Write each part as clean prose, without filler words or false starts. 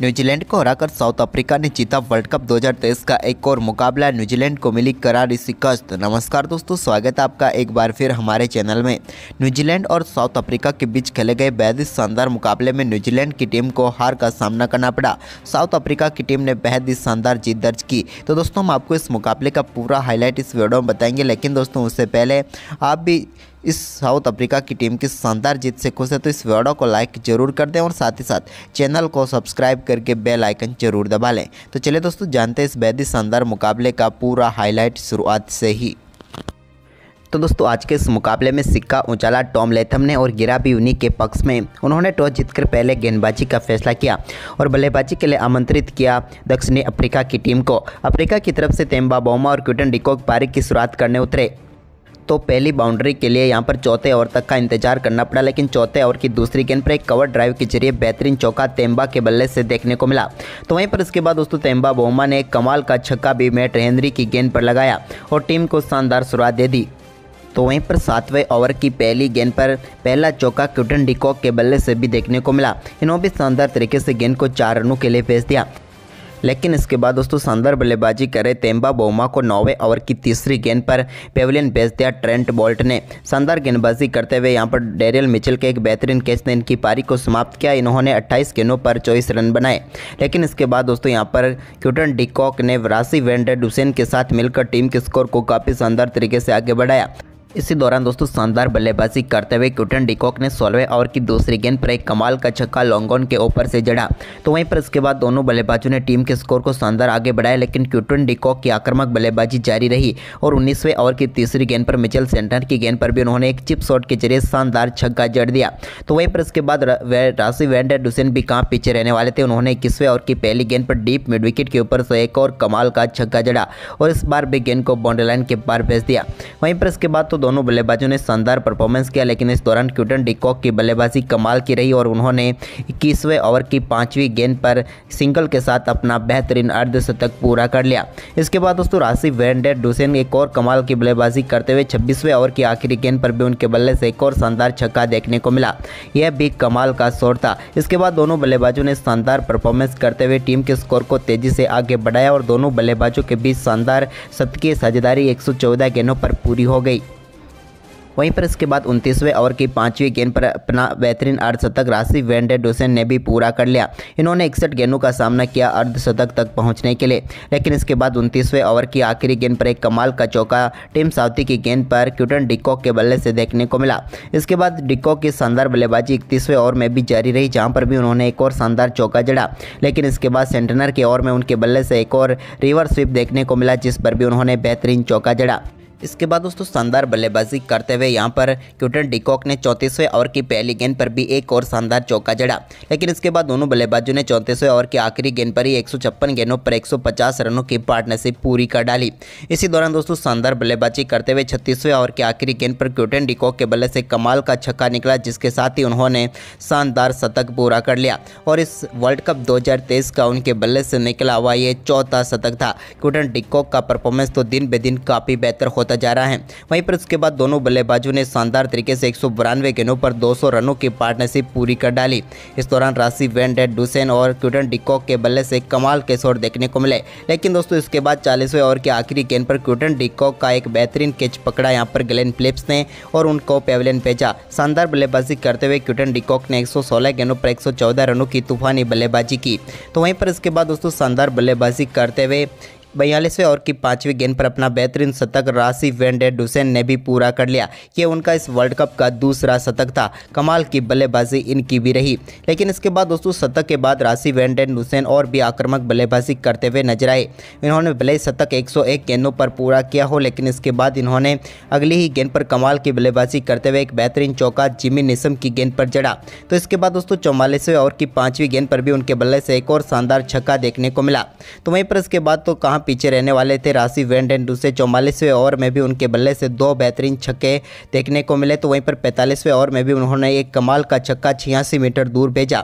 New Zealand को हराकर south Africa ने जीता वर्ल्ड कप 2023 का एक और मुकाबला। न्यूजीलैंड को मिली करारी शिकस्त। नमस्कार दोस्तों, स्वागत है आपका एक बार फिर हमारे चैनल में। न्यूजीलैंड और साउथ अफ्रीका के बीच खेले गए बेहद ही शानदार मुकाबले में न्यूजीलैंड की टीम को हार का सामना करना पड़ा। साउथ अफ्रीका की टीम ने बेहद ही शानदार जीत दर्ज की। तो दोस्तों, हम आपको इस मुकाबले का पूरा हाईलाइट इस वीडियो में बताएंगे, लेकिन दोस्तों उससे पहले आप भी इस साउथ अफ्रीका की टीम की शानदार जीत से खुश है तो इस वीडियो को लाइक जरूर कर दें और साथ ही साथ चैनल को सब्सक्राइब करके बेल आइकन जरूर दबा लें। तो चलिए दोस्तों, जानते हैं इस बेहद ही शानदार मुकाबले का पूरा हाईलाइट शुरुआत से ही। तो दोस्तों, आज के इस मुकाबले में सिक्का उछाला टॉम लेथम ने और गिरा भी उन्हीं के पक्ष में। उन्होंने टॉस जीतकर पहले गेंदबाजी का फैसला किया और बल्लेबाजी के लिए आमंत्रित किया दक्षिणी अफ्रीका की टीम को। अफ्रीका की तरफ से तेम्बा बाउमा और क्विंटन डिकॉक पारी की शुरुआत करने उतरे तो पहली बाउंड्री के लिए यहां पर चौथे ओवर तक का इंतजार करना पड़ा, लेकिन चौथे ओवर की दूसरी गेंद पर एक कवर ड्राइव के जरिए बेहतरीन चौका तेम्बा के बल्ले से देखने को मिला। तो वहीं पर इसके बाद दोस्तों तेम्बा बाउमा ने एक कमाल का छक्का भी मैट हेनरी की गेंद पर लगाया और टीम को शानदार शुरुआत दे दी। तो वहीं पर 7वें ओवर की पहली गेंद पर पहला चौका क्विंटन डिकॉक के बल्ले से भी देखने को मिला। इन्होंने भी शानदार तरीके से गेंद को 4 रनों के लिए भेज दिया, लेकिन इसके बाद दोस्तों शानदार बल्लेबाजी करे तेम्बा बाउमा को 9वें ओवर की तीसरी गेंद पर पेविलियन भेज दिया। ट्रेंट बोल्ट ने शानदार गेंदबाजी करते हुए यहां पर डेरियल मिचेल के एक बेहतरीन कैच ने इनकी पारी को समाप्त किया। इन्होंने 28 गेंदों पर 24 रन बनाए, लेकिन इसके बाद दोस्तों यहां पर क्विंटन डिकॉक ने रासी वैन डर डुसेन के साथ मिलकर टीम के स्कोर को काफ़ी शानदार तरीके से आगे बढ़ाया। इसी दौरान दोस्तों शानदार बल्लेबाजी करते हुए क्विंटन डिकॉक ने 16वें ओवर की दूसरी गेंद पर एक कमाल का छक्का लॉन्ग ऑन के ऊपर से जड़ा। तो वहीं पर इसके बाद दोनों बल्लेबाजों ने टीम के स्कोर को शानदार आगे बढ़ाया, लेकिन क्विंटन डिकॉक की आक्रामक बल्लेबाजी जारी रही और 19वें ओवर की तीसरी गेंद पर मिचेल सेंटर की गेंद पर भी उन्होंने एक चिप शॉट के जरिए शानदार छक्का जड़ दिया। तो वहीं पर इसके बाद रासी वैन डर डुसेन भी कहाँ पीछे रहने वाले थे। उन्होंने 21वें ओवर की पहली गेंद पर डीप मिड विकेट के ऊपर से एक और कमाल का छक्का जड़ा और इस बार भी गेंद को बाउंड्री लाइन के पार भेज दिया। वहीं पर इसके बाद तो दोनों बल्लेबाजों ने शानदार परफॉर्मेंस किया, लेकिन इस दौरान क्विंटन डिकॉक की बल्लेबाजी कमाल की रही और उन्होंने 21वें ओवर की 5वीं गेंद पर सिंगल के साथ अपना बेहतरीन अर्धशतक पूरा कर लिया। इसके बाद दोस्तों रासी वैन डर डुसेन एक और कमाल की बल्लेबाजी करते हुए 26वें ओवर की आखिरी गेंद पर भी उनके बल्ले से एक और शानदार छक्का देखने को मिला। यह भी कमाल का शॉट था। इसके बाद दोनों बल्लेबाजों ने शानदार परफॉर्मेंस करते हुए टीम के स्कोर को तेजी से आगे बढ़ाया और दोनों बल्लेबाजों के बीच शानदार शतकीय साझेदारी 114 गेंदों पर पूरी हो गई। वहीं पर इसके बाद 29वें ओवर की 5वीं गेंद पर अपना बेहतरीन अर्धशतक रासी वैन डर डुसेन ने भी पूरा कर लिया। इन्होंने 61 गेंदों का सामना किया अर्धशतक तक पहुंचने के लिए, लेकिन इसके बाद 29वें ओवर की आखिरी गेंद पर एक कमाल का चौका टिम साउथी की गेंद पर क्विंटन डिकॉक के बल्ले से देखने को मिला। इसके बाद डिकॉक की शानदार बल्लेबाजी 31वें ओवर में भी जारी रही, जहां पर भी उन्होंने एक और शानदार चौका जड़ा, लेकिन इसके बाद सेंटनर के ओवर में उनके बल्ले से एक और रिवर्स स्वीप देखने को मिला, जिस पर भी उन्होंने बेहतरीन चौका जड़ा। इसके बाद दोस्तों शानदार बल्लेबाजी करते हुए यहां पर क्विंटन डिकॉक ने 34वें ओवर की पहली गेंद पर भी एक और शानदार चौका जड़ा, लेकिन इसके बाद दोनों बल्लेबाजों ने 34वें ओवर की आखिरी गेंद पर ही 156 गेंदों पर 150 रनों की पार्टनरशिप पूरी कर डाली। इसी दौरान दोस्तों शानदार बल्लेबाजी करते हुए 36वें ओवर की आखिरी गेंद पर क्विंटन डिकॉक के बल्ले से कमाल का छक्का निकला, जिसके साथ ही उन्होंने शानदार शतक पूरा कर लिया और इस वर्ल्ड कप 2023 का उनके बल्ले से निकला हुआ ये चौथा शतक था। क्विंटन डिकॉक का परफॉर्मेंस तो दिन ब दिन काफ़ी बेहतर होता जा रहा है। वहीं पर इसके बाद दोनों बल्लेबाजों ने शानदार तरीके से 192 गेंदों पर 200 रनों की पार्टनरशिप पूरी कर डाली। इस दौरान रासी वैन डर डुसेन और क्विंटन डिकॉक के बल्ले से कमाल के शॉट देखने को मिले, लेकिन दोस्तों इसके बाद 40वें ओवर की आखिरी गेंद पर क्विंटन डिकॉक का एक बेहतरीन कैच पकड़ा यहां पर ग्लेन फिलिप्स ने और उनको पेविलियन भेजा। शानदार बल्लेबाजी करते हुए क्विंटन डिकॉक ने 116 गेंदों पर 114 रनों की तूफानी बल्लेबाजी की। तो वहीं पर इसके बाद दोस्तों शानदार बल्लेबाजी करते हुए 42वें ओवर की 5वीं गेंद पर अपना बेहतरीन शतक रासी वैन डर डुसेन ने भी पूरा कर लिया। ये उनका इस वर्ल्ड कप का दूसरा शतक था। कमाल की बल्लेबाजी इनकी भी रही, लेकिन इसके बाद दोस्तों शतक के बाद रासी वैन डर डुसेन और भी आक्रामक बल्लेबाजी करते हुए नजर आए। इन्होंने भले ही शतक 101 गेंदों पर पूरा किया हो, लेकिन इसके बाद इन्होंने अगली ही गेंद पर कमाल की बल्लेबाजी करते हुए एक बेहतरीन चौका जिमी निसम की गेंद पर जड़ा। तो इसके बाद दोस्तों 44वें ओवर की 5वीं गेंद पर भी उनके बल्ले से एक और शानदार छक्का देखने को मिला। तो वहीं पर इसके बाद तो कहाँ पीछे रहने वाले थे रासी वैन डर डुसेन। 44वें ओवर में भी उनके बल्ले से 2 बेहतरीन छक्के देखने को मिले। तो वहीं पर 45वें ओवर में भी उन्होंने एक कमाल का छक्का 86 मीटर दूर भेजा।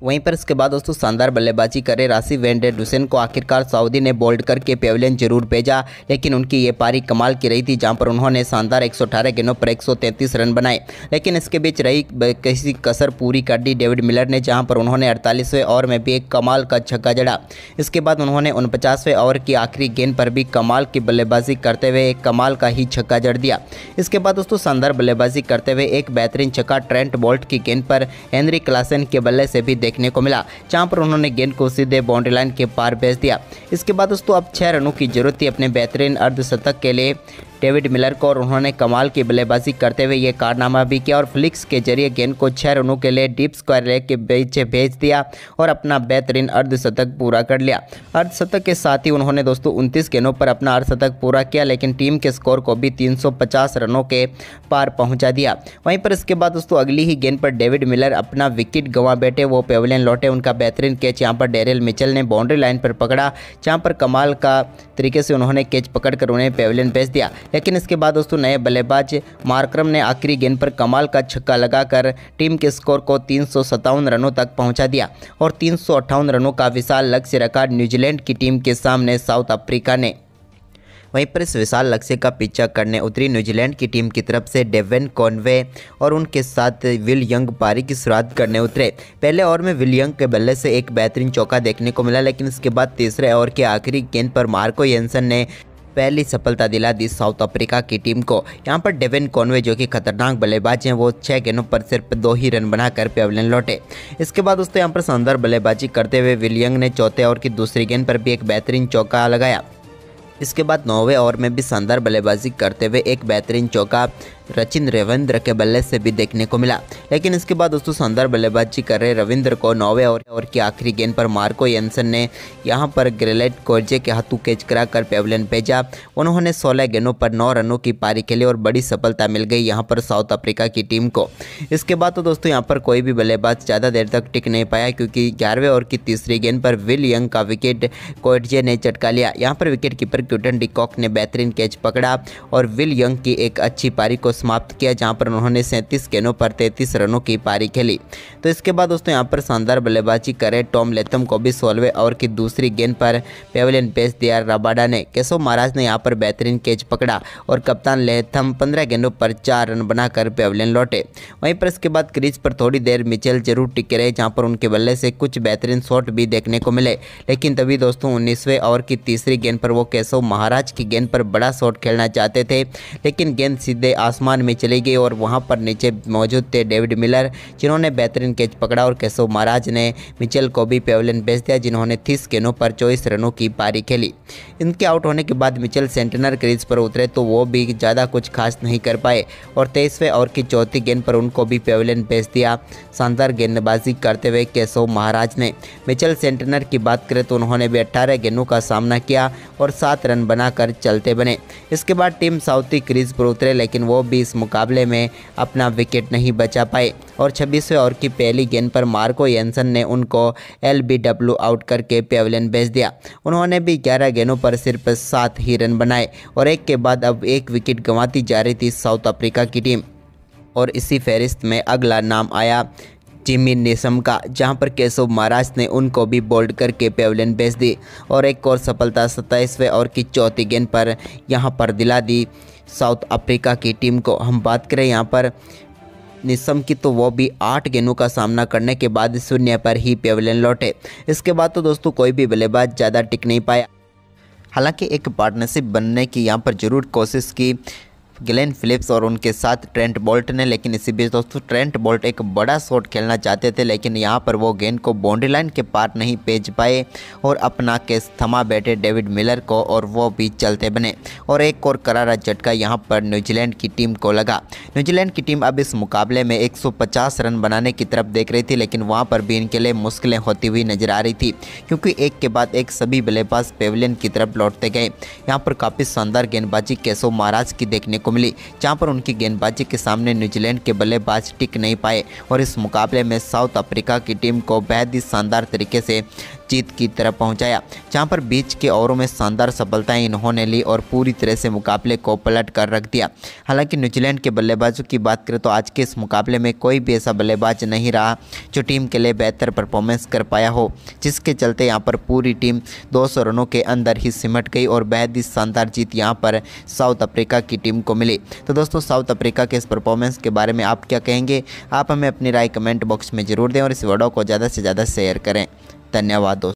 वहीं पर इसके बाद दोस्तों शानदार बल्लेबाजी करे राशिद वैन डेर हुसैन को आखिरकार सऊदी ने बोल्ड करके पेविलियन जरूर भेजा, लेकिन उनकी ये पारी कमाल की रही थी, जहां पर उन्होंने शानदार 118 गेंदों पर 133 रन बनाए। लेकिन इसके बीच रही किसी कसर पूरी कर दी डेविड मिलर ने, जहां पर उन्होंने 48वें ओवर में भी एक कमाल का छक्का जड़ा। इसके बाद उन्होंने 49वें ओवर की आखिरी गेंद पर भी कमाल की बल्लेबाजी करते हुए एक कमाल का ही छक्का जड़ दिया। इसके बाद दोस्तों शानदार बल्लेबाजी करते हुए एक बेहतरीन छक्का ट्रेंट बोल्ट की गेंद पर हेनरी क्लासन के बल्ले से भी देखने को मिला, जहां पर उन्होंने गेंद को सीधे बाउंड्री लाइन के पार भेज दिया। इसके बाद दोस्तों अब 6 रनों की जरूरत थी अपने बेहतरीन अर्धशतक के लिए डेविड मिलर को, और उन्होंने कमाल की बल्लेबाजी करते हुए ये कारनामा भी किया और फ्लिक्स के जरिए गेंद को 6 रनों के लिए डीप स्क्वायर लेग के पीछे भेज दिया और अपना बेहतरीन अर्धशतक पूरा कर लिया। अर्धशतक के साथ ही उन्होंने दोस्तों 29 गेंदों पर अपना अर्धशतक पूरा किया, लेकिन टीम के स्कोर को भी 350 रनों के पार पहुंचा दिया। वहीं पर इसके बाद दोस्तों अगली ही गेंद पर डेविड मिलर अपना विकेट गंवा बैठे, वो पेविलियन लौटे। उनका बेहतरीन कैच यहाँ पर डेरिल मिचेल ने बाउंड्री लाइन पर पकड़ा, जहाँ पर कमाल का तरीके से उन्होंने कैच पकड़कर उन्हें पेविलियन भेज दिया। लेकिन इसके बाद दोस्तों नए बल्लेबाज मार्करम ने आखिरी गेंद पर कमाल का छक्का लगाकर टीम के स्कोर को 357 रनों तक पहुंचा दिया और 358 रनों का विशाल लक्ष्य रखा न्यूजीलैंड की टीम के सामने साउथ अफ्रीका ने। वहीं पर इस विशाल लक्ष्य का पीछा करने उतरी न्यूजीलैंड की टीम की तरफ से डेवन कॉनवे और उनके साथ विल यंग पारी की शुरुआत करने उतरे। पहले ओवर में विल यंग के बल्ले से एक बेहतरीन चौका देखने को मिला, लेकिन इसके बाद तीसरे ओवर के आखिरी गेंद पर मार्को येंसन ने पहली सफलता दिला दी साउथ अफ्रीका की टीम को। यहां पर डेवन कॉनवे जो कि खतरनाक बल्लेबाज हैं, वो 6 गेंदों पर सिर्फ 2 ही रन बनाकर पेविलियन लौटे। इसके बाद दोस्तों यहां पर शानदार बल्लेबाजी करते हुए विल यंग ने चौथे ओवर की दूसरी गेंद पर भी एक बेहतरीन चौका लगाया। इसके बाद 9वें ओवर में भी शानदार बल्लेबाजी करते हुए एक बेहतरीन चौका रचिन रविंद्र के बल्ले से भी देखने को मिला। लेकिन इसके बाद दोस्तों शानदार बल्लेबाजी कर रहे रविंद्र को 9वें ओवर की आखिरी गेंद पर मार्को येंसन ने यहां पर ग्रेलेट कोर्जे के हाथों कैच कराकर पेविलियन भेजा। उन्होंने 16 गेंदों पर 9 रनों की पारी खेली और बड़ी सफलता मिल गई यहां पर साउथ अफ्रीका की टीम को। इसके बाद तो दोस्तों यहां पर कोई भी बल्लेबाज ज़्यादा देर तक टिक नहीं पाया, क्योंकि 11वें ओवर की तीसरी गेंद पर विल यंग का विकेट कोर्जे ने चटका लिया। यहाँ पर wicket keeper Quinton de Kock ने बेहतरीन कैच पकड़ा और विल यंग की एक अच्छी पारी को समाप्त किया, जहां पर उन्होंने 37 गेंदों पर 33 रनों की पारी खेली। तो इसके बाद दोस्तों यहां पर शानदार बल्लेबाजी करे टॉम लेथम को भी 16वें ओवर की दूसरी गेंद पर पेविलियन भेज दिया रबाडा ने। केशव महाराज ने यहां पर बेहतरीन कैच पकड़ा और कप्तान लेथम 15 गेंदों पर 4 रन बनाकर पेविलियन लौटे। वहीं पर इसके बाद क्रीज पर थोड़ी देर मिचेल जरूर टिके रहे, जहां पर उनके बल्ले से कुछ बेहतरीन शॉट भी देखने को मिले। लेकिन तभी दोस्तों 19वें ओवर की तीसरी गेंद पर वो केशव महाराज की गेंद पर बड़ा शॉट खेलना चाहते थे, लेकिन गेंद सीधे आसमान में चली गई और वहां पर नीचे मौजूद थे डेविड मिलर, जिन्होंने बेहतरीन कैच पकड़ा और केशव महाराज ने मिचेल को भी पेविलियन भेज दिया, जिन्होंने 30 गेंदों पर 24 रनों की पारी खेली। इनके आउट होने के बाद मिचेल सेंटनर क्रीज पर उतरे तो वो भी ज़्यादा कुछ खास नहीं कर पाए और 23वें ओवर की चौथी गेंद पर उनको भी पेविलियन भेज दिया शानदार गेंदबाजी करते हुए केशव महाराज ने। मिचेल सेंटनर की बात करें तो उन्होंने भी 18 गेंदों का सामना किया और 7 रन बनाकर चलते बने। इसके बाद टीम साउथी क्रीज पर उतरे, लेकिन वो भी इस मुकाबले में अपना विकेट नहीं बचा पाए और 26वें ओवर की पहली गेंद पर मार्को येंसन ने उनको LBW आउट करके पेविलियन भेज दिया। उन्होंने भी 11 गेंदों पर सिर्फ 7 ही रन बनाए और एक के बाद अब एक विकेट गंवाती जा रही थी साउथ अफ्रीका की टीम। और इसी फहरिस्त में अगला नाम आया जिमी नेशम का, जहां पर केशव महाराज ने उनको भी बोल्ड करके पेविलियन भेज दी और एक और सफलता 27वें ओवर की चौथी गेंद पर यहां पर दिला दी साउथ अफ्रीका की टीम को। हम बात करें यहां पर निशम की तो वो भी 8 गेंदों का सामना करने के बाद 0 पर ही पेविलियन लौटे। इसके बाद तो दोस्तों कोई भी बल्लेबाज ज़्यादा टिक नहीं पाया। हालांकि एक पार्टनरशिप बनने की यहाँ पर ज़रूर कोशिश की ग्लेन फिलिप्स और उनके साथ ट्रेंट बोल्ट ने, लेकिन इसी बीच दोस्तों ट्रेंट बोल्ट एक बड़ा शॉट खेलना चाहते थे, लेकिन यहाँ पर वो गेंद को बाउंड्री लाइन के पार नहीं भेज पाए और अपना केस थमा बैठे डेविड मिलर को और वो भी चलते बने और एक और करारा झटका यहाँ पर न्यूजीलैंड की टीम को लगा। न्यूजीलैंड की टीम अब इस मुकाबले में 150 रन बनाने की तरफ देख रही थी, लेकिन वहाँ पर भी इनके लिए मुश्किलें होती हुई नजर आ रही थी, क्योंकि एक के बाद एक सभी बल्लेबाज पेविलियन की तरफ लौटते गए। यहाँ पर काफ़ी शानदार गेंदबाजी केशव महाराज की देखने को को मिली, जहां पर उनकी गेंदबाजी के सामने न्यूजीलैंड के बल्लेबाज टिक नहीं पाए और इस मुकाबले में साउथ अफ्रीका की टीम को बेहद ही शानदार तरीके से जीत की तरफ पहुंचाया, जहां पर बीच के ओवरों में शानदार सफलताएं इन्होंने ली और पूरी तरह से मुकाबले को पलट कर रख दिया। हालांकि न्यूजीलैंड के बल्लेबाजों की बात करें तो आज के इस मुकाबले में कोई भी ऐसा बल्लेबाज नहीं रहा जो टीम के लिए बेहतर परफॉर्मेंस कर पाया हो, जिसके चलते यहां पर पूरी टीम 200 रनों के अंदर ही सिमट गई और बेहद ही शानदार जीत यहां पर साउथ अफ्रीका की टीम को मिली। तो दोस्तों, साउथ अफ्रीका के इस परफॉर्मेंस के बारे में आप क्या कहेंगे? आप हमें अपनी राय कमेंट बॉक्स में ज़रूर दें और इस वीडियो को ज़्यादा से ज़्यादा शेयर करें। धन्यवाद दोस्तों।